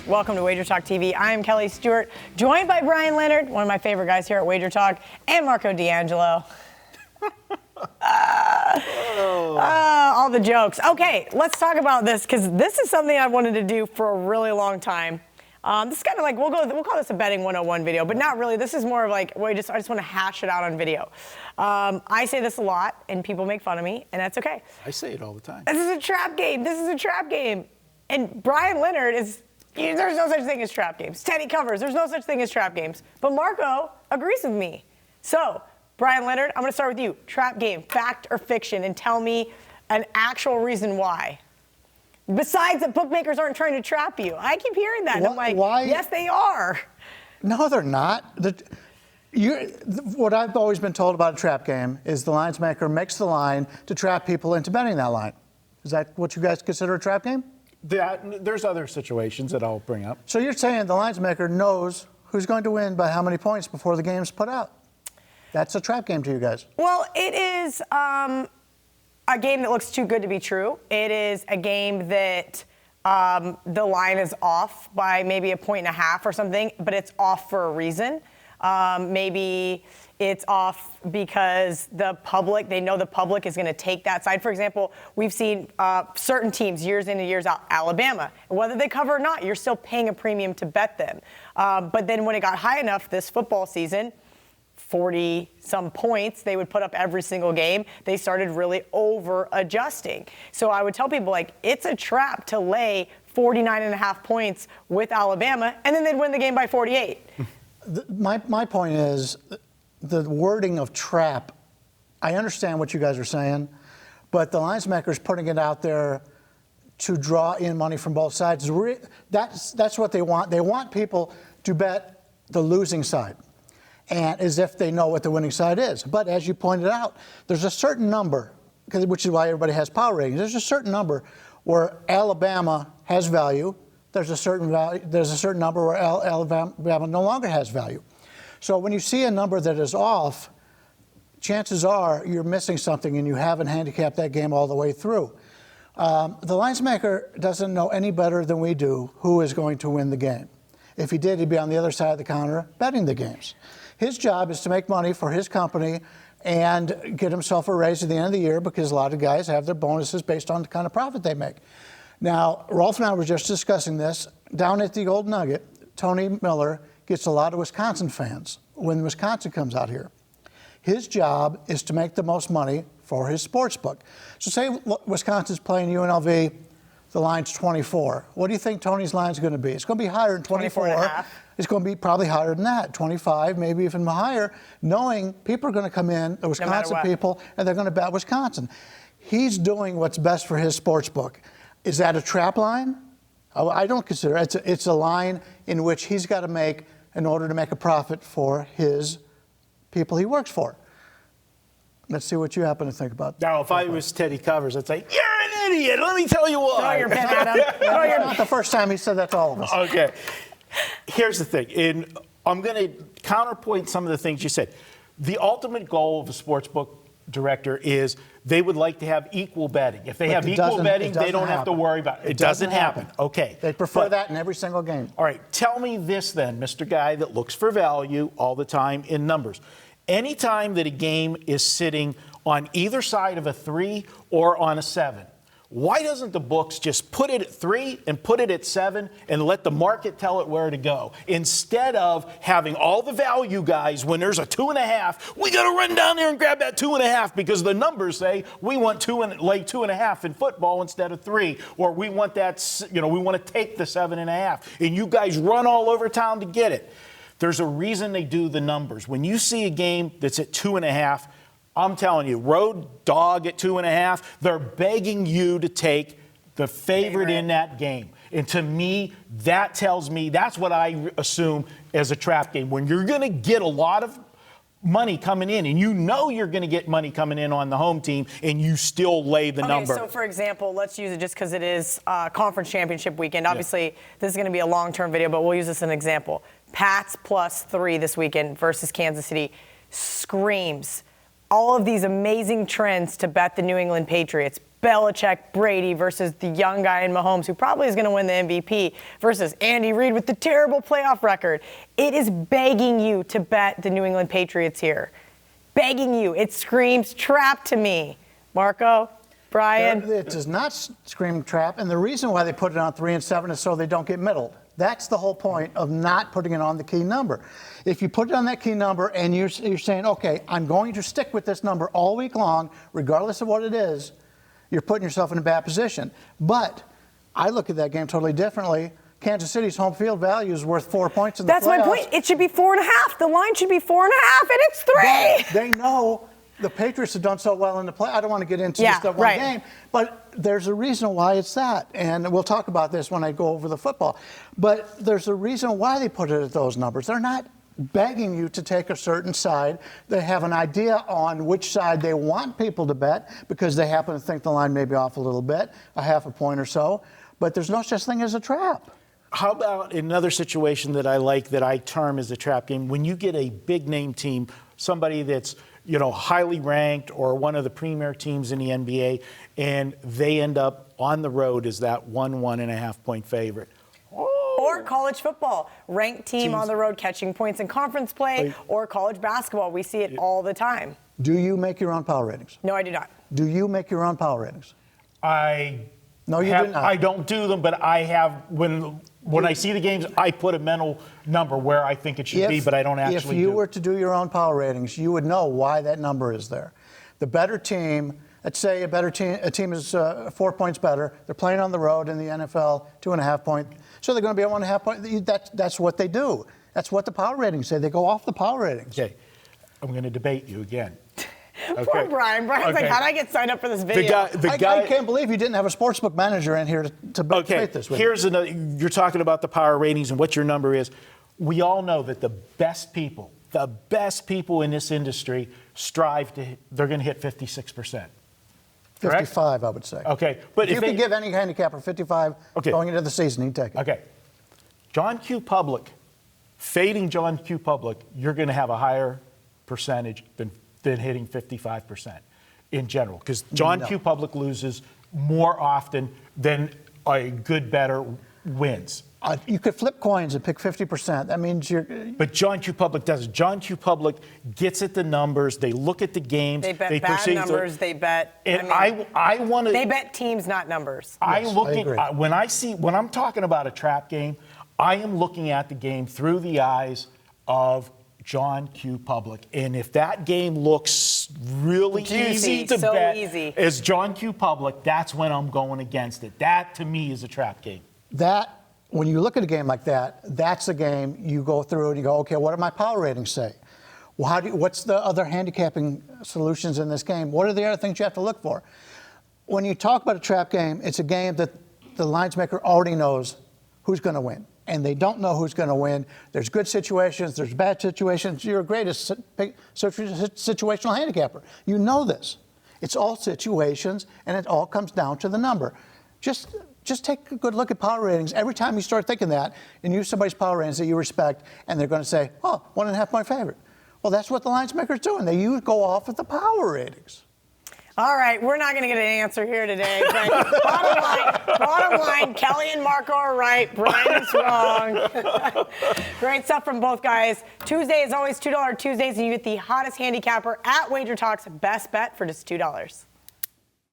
Welcome to WagerTalk TV. I am Kelly Stewart, joined by Bryan Leonard, one of my favorite guys here at WagerTalk, and Marco D'Angelo. All the jokes. Okay, let's talk about this, because this is something I wanted to do for a really long time. This is kind of like, we'll call this a betting 101 video, but not really. This is more of like, I just want to hash it out on video. I say this a lot, and people make fun of me, and that's okay. I say it all the time. This is a trap game. This is a trap game. And Bryan Leonard is, there's no such thing as trap games. Teddy covers, there's no such thing as trap games. But Marco agrees with me. So, Bryan Leonard, I'm going to start with you. Trap game, fact or fiction, and tell me an actual reason why. Besides that bookmakers aren't trying to trap you. I keep hearing that, and I'm like, why? Yes, they are. No, they're not. What I've always been told about a trap game is the lines maker makes the line to trap people into betting that line. Is that what you guys consider a trap game? There's other situations that I'll bring up. So you're saying the lines maker knows who's going to win by how many points before the game's put out. That's a trap game to you guys. Well, it is a game that looks too good to be true. It is a game that the line is off by maybe 1.5 points or something, but it's off for a reason. Maybe it's off because they know the public is going to take that side. For example, we've seen certain teams years in and years out, Alabama, whether they cover or not, you're still paying a premium to bet them. But then when it got high enough this football season, 40-some points they would put up every single game, they started really over-adjusting. So I would tell people, like, it's a trap to lay 49.5 points with Alabama, and then they'd win the game by 48. My point is, the wording of trap, I understand what you guys are saying, but the lines maker's putting it out there to draw in money from both sides. That's what they want. They want people to bet the losing side, and as if they know what the winning side is. But as you pointed out, there's a certain number, which is why everybody has power ratings. There's a certain number where Alabama has value. There's a certain number where Alabama no longer has value. So when you see a number that is off, chances are you're missing something and you haven't handicapped that game all the way through. The lines maker doesn't know any better than we do who is going to win the game. If he did, he'd be on the other side of the counter betting the games. His job is to make money for his company and get himself a raise at the end of the year, because a lot of guys have their bonuses based on the kind of profit they make. Now, Rolf and I were just discussing this. Down at the Old Nugget, Tony Miller gets a lot of Wisconsin fans when Wisconsin comes out here. His job is to make the most money for his sports book. So say Wisconsin's playing UNLV, the line's 24. What do you think Tony's line's going to be? It's going to be higher than 24. It's going to be probably higher than that, 25, maybe even higher, knowing people are going to come in, the Wisconsin people, and they're going to bet Wisconsin. He's doing what's best for his sports book. Is that a trap line? I don't consider it. It's a line in which he's got to make in order to make a profit for his people he works for. Let's see what you happen to think about that. Now, if I was Teddy Covers, I'd say, you're an idiot. Let me tell you why. Throw your pen at him. It's not the first time he said that to all of us. Okay. Here's the thing. And I'm going to counterpoint some of the things you said. The ultimate goal of a sportsbook director is they would like to have equal betting. If they have equal betting, they don't have to worry about it. It doesn't happen. Okay. They prefer that in every single game. All right. Tell me this then, Mr. Guy that looks for value all the time in numbers. Anytime that a game is sitting on either side of a 3 or on a 7, why doesn't the books just put it at 3 and put it at 7 and let the market tell it where to go, instead of having all the value guys, when there's a 2.5, we got to run down there and grab that 2.5 because the numbers say we want lay 2.5 in football instead of 3, or we want that, we want to take the 7.5, and you guys run all over town to get it. There's a reason they do the numbers. When you see a game that's at 2.5, I'm telling you, road dog at 2.5, they're begging you to take the favorite in that game. And to me, that tells me, that's what I assume as a trap game. When you're going to get a lot of money coming in, and you know you're going to get money coming in on the home team, and you still lay the number. So, for example, let's use it just because it is conference championship weekend. Obviously, this is going to be a long-term video, but we'll use this as an example. Pats +3 this weekend versus Kansas City screams all of these amazing trends to bet the New England Patriots. Belichick, Brady versus the young guy in Mahomes, who probably is going to win the MVP, versus Andy Reid with the terrible playoff record. It is begging you to bet the New England Patriots here. Begging you. It screams trap to me. Marco, Bryan. It does not scream trap, and the reason why they put it on 3 and 7 is so they don't get middled. That's the whole point of not putting it on the key number. If you put it on that key number and you're saying, okay, I'm going to stick with this number all week long, regardless of what it is, you're putting yourself in a bad position. But I look at that game totally differently. Kansas City's home field value is worth 4 points in the playoffs. That's my point. It should be 4.5. The line should be 4.5, and it's 3. But they know the Patriots have done so well in the play. I don't want to get into just that one game, but there's a reason why it's that. And we'll talk about this when I go over the football. But there's a reason why they put it at those numbers. They're not begging you to take a certain side. They have an idea on which side they want people to bet because they happen to think the line may be off a little bit, a half a point or so. But there's no such thing as a trap. How about another situation that I like that I term as a trap game? When you get a big name team, somebody that's highly ranked or one of the premier teams in the NBA, and they end up on the road as that 1.5 point favorite. Or college football, ranked team on the road catching points in conference play, or college basketball. We see it all the time. Do you make your own power ratings? No, I do not. Do you make your own power ratings? No, you do not. I don't do them, but I have when I see the games, I put a mental number where I think it should be, but I don't actually do it. If you were to do your own power ratings, you would know why that number is there. The better team, let's say a team is 4 points better. They're playing on the road in the NFL, 2.5 point. So they're going to be at 1.5 point. That's what they do. That's what the power ratings say. They go off the power ratings. Okay. I'm going to debate you again. Okay. Poor Bryan. Brian's like, how did I get signed up for this video? I can't believe you didn't have a sportsbook manager in here to debate this with Here's another. You're talking about the power ratings and what your number is. We all know that the best people in this industry they're going to hit 56%. 55, I would say. Okay. But if you could give any handicapper 55 going into the season, he'd take it. Okay. John Q. Public, fading John Q. Public, you're going to have a higher percentage than hitting 55% in general, because John Q. Public loses more often than a good bettor wins. You could flip coins and pick 50%. That means you're. But John Q. Public doesn't. John Q. Public gets at the numbers. They look at the games. They bet bad numbers. They bet. And I want to. They bet teams, not numbers. I agree. When I'm talking about a trap game, I am looking at the game through the eyes of John Q. Public. And if that game looks really easy to bet as John Q. Public, that's when I'm going against it. That, to me, is a trap game. When you look at a game like that, that's a game you go through and you go, okay, what do my power ratings say? Well, what's the other handicapping solutions in this game? What are the other things you have to look for? When you talk about a trap game, it's a game that the lines maker already knows who's going to win. And they don't know who's going to win. There's good situations, there's bad situations. You're a great situational handicapper. You know this. It's all situations, and it all comes down to the number. Just take a good look at power ratings. Every time you start thinking that, and use somebody's power ratings that you respect, and they're going to say, 1.5 point favorite. Well, that's what the lines maker's doing. They go off with the power ratings. All right, we're not going to get an answer here today, but bottom line, Kelly and Marco are right. Bryan is wrong. Great stuff from both guys. Tuesday is always $2 Tuesdays, and you get the hottest handicapper at WagerTalk's best bet for just $2.